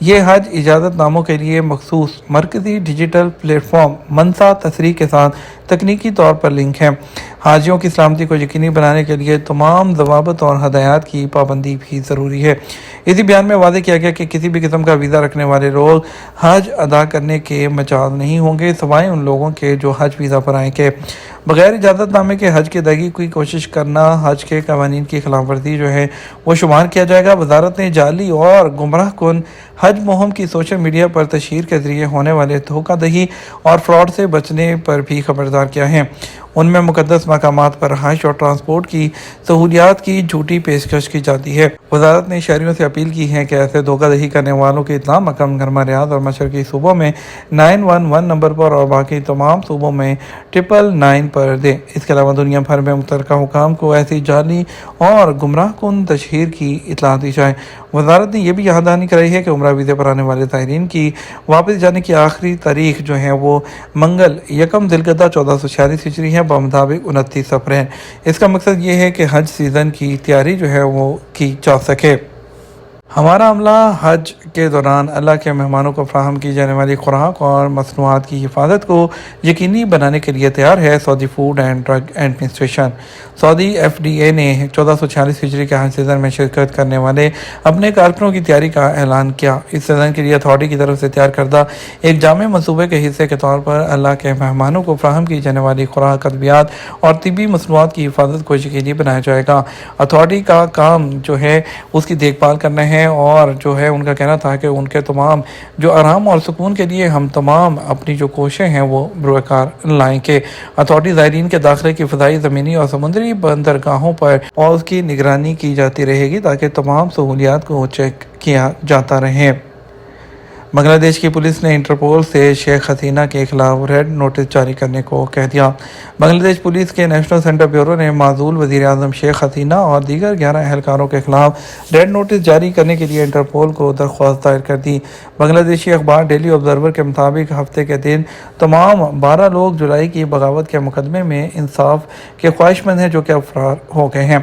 یہ حج اجازت ناموں کے لیے مخصوص مرکزی ڈیجیٹل پلیٹ فارم منصا تصریح کے ساتھ تکنیکی طور پر لنک ہے۔ حاجیوں کی سلامتی کو یقینی بنانے کے لیے تمام ضوابط اور ہدایات کی پابندی بھی ضروری ہے۔ اسی بیان میں واضح کیا گیا کہ کسی بھی قسم کا ویزا رکھنے والے لوگ حج ادا کرنے کے مجاز نہیں ہوں گے سوائے ان لوگوں کے جو حج ویزا پر آئیں گے۔ بغیر اجازت نامے کے حج کی ادائیگی کی کوشش کرنا حج کے قوانین کی خلاف ورزی جو ہے وہ شمار کیا جائے گا۔ وزارت نے جعلی اور گمراہ کن حج مہم کی سوشل میڈیا پر تشہیر کے ذریعے ہونے والے دھوکہ دہی اور فراڈ سے بچنے پر بھی خبردار کیا ہے۔ ان میں مقدس مقامات پر رہائش اور ٹرانسپورٹ کی سہولیات کی جھوٹی پیشکش کی جاتی ہے۔ وزارت نے شہریوں سے اپیل کی ہے کہ ایسے دھوکہ دہی کرنے والوں کی اطلاع مکہ مکرمہ، ریاض اور مشرقی صوبوں میں 911 نمبر پر اور باقی تمام صوبوں میں 999 پر دیں۔ اس کے علاوہ دنیا بھر میں متعلقہ حکام کو ایسی جعلی اور گمراہ کن تشہیر کی اطلاع دی جائے۔ وزارت نے یہ بھی یاد دہانی کرائی ہے کہ عمرہ ویزے پر آنے والے زائرین کی واپس جانے کی آخری تاریخ جو ہے وہ منگل 1 ذی القعدہ 1446 ہجری ہے بمطابق 29 اپریل۔ اس کا مقصد یہ ہے کہ حج سیزن کی تیاری جو ہے وہ کی جا سکے۔ ہمارا عملہ حج کے دوران اللہ کے مہمانوں کو فراہم کی جانے والی خوراک اور مصنوعات کی حفاظت کو یقینی بنانے کے لیے تیار ہے۔ Saudi food and drug administration Saudi FDA نے 1446 ہجری کے حج سیزن میں شرکت کرنے والے اپنے کارکنوں کی تیاری کا اعلان کیا۔ اس سیزن کے لیے اتھارٹی کی طرف سے تیار کردہ ایک جامع منصوبے کے حصے کے طور پر اللہ کے مہمانوں کو فراہم کی جانے والی خوراک، ادویات اور طبی مصنوعات کی حفاظت کو یقینی بنایا جائے گا۔ اتھارٹی کا کام جو ہے اس کی دیکھ بھال کرنا ہے اور جو ہے ان کا کہنا تھا کہ ان کے تمام جو آرام اور سکون کے لیے ہم تمام اپنی جو کوششیں ہیں وہ بروکار لائیں کہ اتھارٹی زائرین کے داخلے کی فضائی، زمینی اور سمندری بندرگاہوں پر اور اس کی نگرانی کی جاتی رہے گی تاکہ تمام سہولیات کو چیک کیا جاتا رہے۔ بنگلہ دیش کی پولیس نے انٹرپول سے شیخ حسینہ کے خلاف ریڈ نوٹس جاری کرنے کو کہہ دیا۔ بنگلہ دیش پولیس کے نیشنل سینٹر بیورو نے معزول وزیر اعظم شیخ حسینہ اور دیگر 11 اہلکاروں کے خلاف ریڈ نوٹس جاری کرنے کے لیے انٹرپول کو درخواست دائر کر دی۔ بنگلہ دیشی اخبار ڈیلی آبزرور کے مطابق ہفتے کے دن تمام 12 لوگ جولائی کی بغاوت کے مقدمے میں انصاف کے خواہش مند ہیں جو کہ اب فرار ہو گئے ہیں۔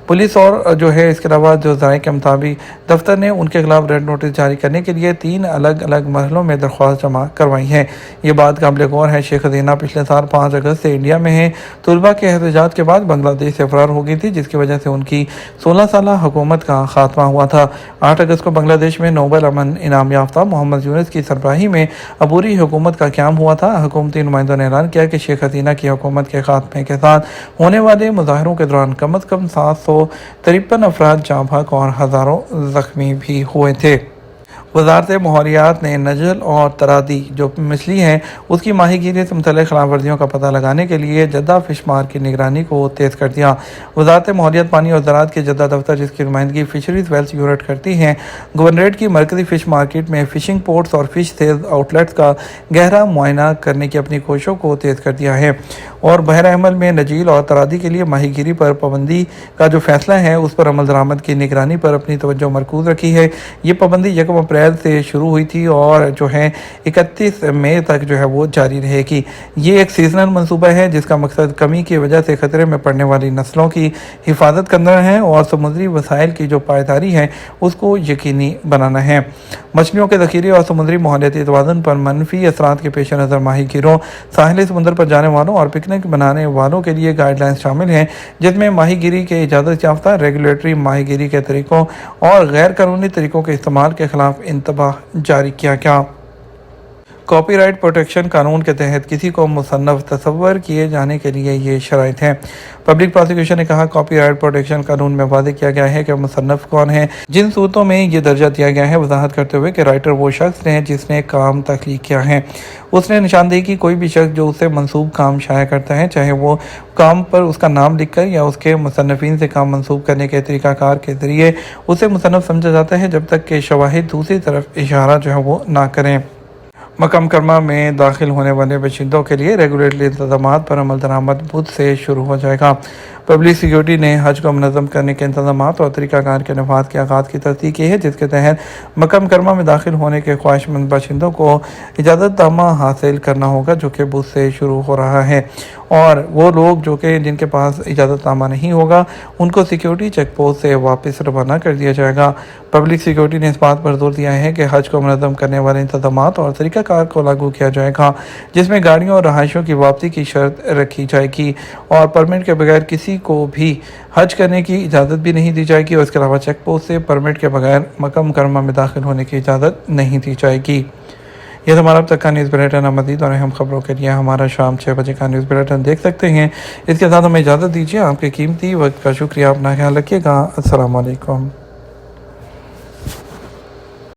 پولیس اور جو ہے اس کے علاوہ جو ذرائع کے مطابق دفتر نے ان کے خلاف ریڈ نوٹس جاری کرنے کے لیے 3 الگ الگ مرحلوں میں درخواست جمع کروائی ہے۔ یہ بات قابل غور ہے۔ شیخ حسینہ پچھلے سال 5 اگست سے انڈیا میں ہیں۔ طلباء کے احتجاج کے بعد بنگلہ دیش سے فرار ہو گئی تھی جس کی وجہ سے ان کی 16 سالہ حکومت کا خاتمہ ہوا تھا۔ 8 اگست کو بنگلہ دیش میں نوبل امن انعام یافتہ محمد یونس کی سربراہی میں عبوری حکومت کا قیام ہوا تھا۔ حکومتی نمائندوں نے اعلان کیا کہ شیخ حسینہ کی حکومت کے خاتمے کے ساتھ ہونے والے مظاہروں کے دوران کم از کم 753 افراد جاں بحق اور ہزاروں زخمی بھی ہوئے تھے۔ وزارت ماحولیات نے نجل اور ترادی جو مچھلی ہے اس کی ماہی گیری سے متعلق خلاف ورزیوں کا پتہ لگانے کے لیے جدہ فش مارٹ کی نگرانی کو تیز کر دیا۔ وزارت ماحولیات، پانی اور زراعت کے جدہ دفتر جس کی نمائندگی فشریز ویلز یونٹ کرتی ہے، گورنریٹ کی مرکزی فش مارکیٹ میں فشنگ پورٹس اور فش سیلز آؤٹ لیٹس کا گہرا معائنہ کرنے کی اپنی کوششوں کو تیز کر دیا ہے اور بحر احمر میں نجیل اور ترادی کے لیے ماہی گیری پر پابندی کا جو فیصلہ ہے اس پر عمل درآمد کی نگرانی پر اپنی توجہ مرکوز رکھی ہے۔ یہ پابندی 1 اپریل سے شروع ہوئی تھی اور جو ہے 31 مئی تک جو ہے وہ جاری رہے گی۔ یہ ایک سیزنل منصوبہ ہے جس کا مقصد کمی کی وجہ سے خطرے میں پڑنے والی نسلوں کی حفاظت کرنا ہے اور سمندری وسائل کی جو پائیداری ہے اس کو یقینی بنانا ہے۔ مچھلیوں کے ذخیرے اور سمندری ماحولیاتی توازن پر منفی اثرات کے پیش نظر ماہی گیروں، ساحلی سمندر پر جانے والوں اور پکنک بنانے والوں کے لیے گائیڈ لائنز شامل ہیں جس میں ماہی گیری کے اجازت یافتہ ریگولیٹری ماہی گیری کے طریقوں اور غیر قانونی طریقوں کے استعمال کے خلاف انتباہ جاری کیا گیا۔ کاپی رائٹ پروٹیکشن قانون کے تحت کسی کو مصنف تصور کیے جانے کے لیے یہ شرائط ہیں۔ پبلک پروسیکیوشن نے کہا کاپی رائٹ پروٹیکشن قانون میں واضح کیا گیا ہے کہ مصنف کون ہے، جن صورتوں میں یہ درجہ دیا گیا ہے، وضاحت کرتے ہوئے کہ رائٹر وہ شخص ہے جس نے کام تخلیق کیا ہے۔ اس نے نشاندہی کی کوئی بھی شخص جو اس سے منسوب کام شائع کرتا ہے، چاہے وہ کام پر اس کا نام لکھ کر یا اس کے مصنفین سے کام منسوب کرنے کے طریقہ کار کے ذریعے اسے مصنف سمجھا جاتا ہے جب تک کہ شواہد دوسری طرف اشارہ جو ہے وہ نہ کریں۔ مکہ مکرمہ میں داخل ہونے والے باشندوں کے لیے ریگولیٹری انتظامات پر عمل درآمد بدھ سے شروع ہو جائے گا۔ پبلک سیکیورٹی نے حج کو منظم کرنے کے انتظامات اور طریقہ کار کے نفاذ کے آغاز کی تصدیق کی ہے جس کے تحت مکہ مکرمہ میں داخل ہونے کے خواہش مند باشندوں کو اجازت نامہ حاصل کرنا ہوگا جو کہ بدھ سے شروع ہو رہا ہے اور وہ لوگ جو کہ جن کے پاس اجازت نامہ نہیں ہوگا ان کو سیکیورٹی چیک پوسٹ سے واپس روانہ کر دیا جائے گا۔ پبلک سیکیورٹی نے اس بات پر زور دیا ہے کہ حج کو منظم کرنے والے انتظامات اور طریقہ کار کو لاگو کیا جائے گا، جس میں گاڑیوں اور رہائشوں کی واپسی کی شرط رکھی جائے گی اور پرمٹ کے بغیر کسی کو بھی حج کرنے کی اجازت بھی نہیں دی جائے گی، اور اس کے علاوہ چیک پوسٹ سے پرمٹ کے بغیر مکہ مکرمہ میں داخل ہونے کی اجازت نہیں دی جائے گی۔ یہ ہمارا اب تک کا نیوز بلیٹن ہے۔ مزید اور اہم خبروں کے لیے ہمارا شام 6 بجے کا نیوز بلیٹن دیکھ سکتے ہیں۔ اس کے ساتھ ہمیں اجازت دیجیے۔ آپ کے قیمتی وقت کا شکریہ۔ اپنا خیال رکھیے گا۔ السلام علیکم۔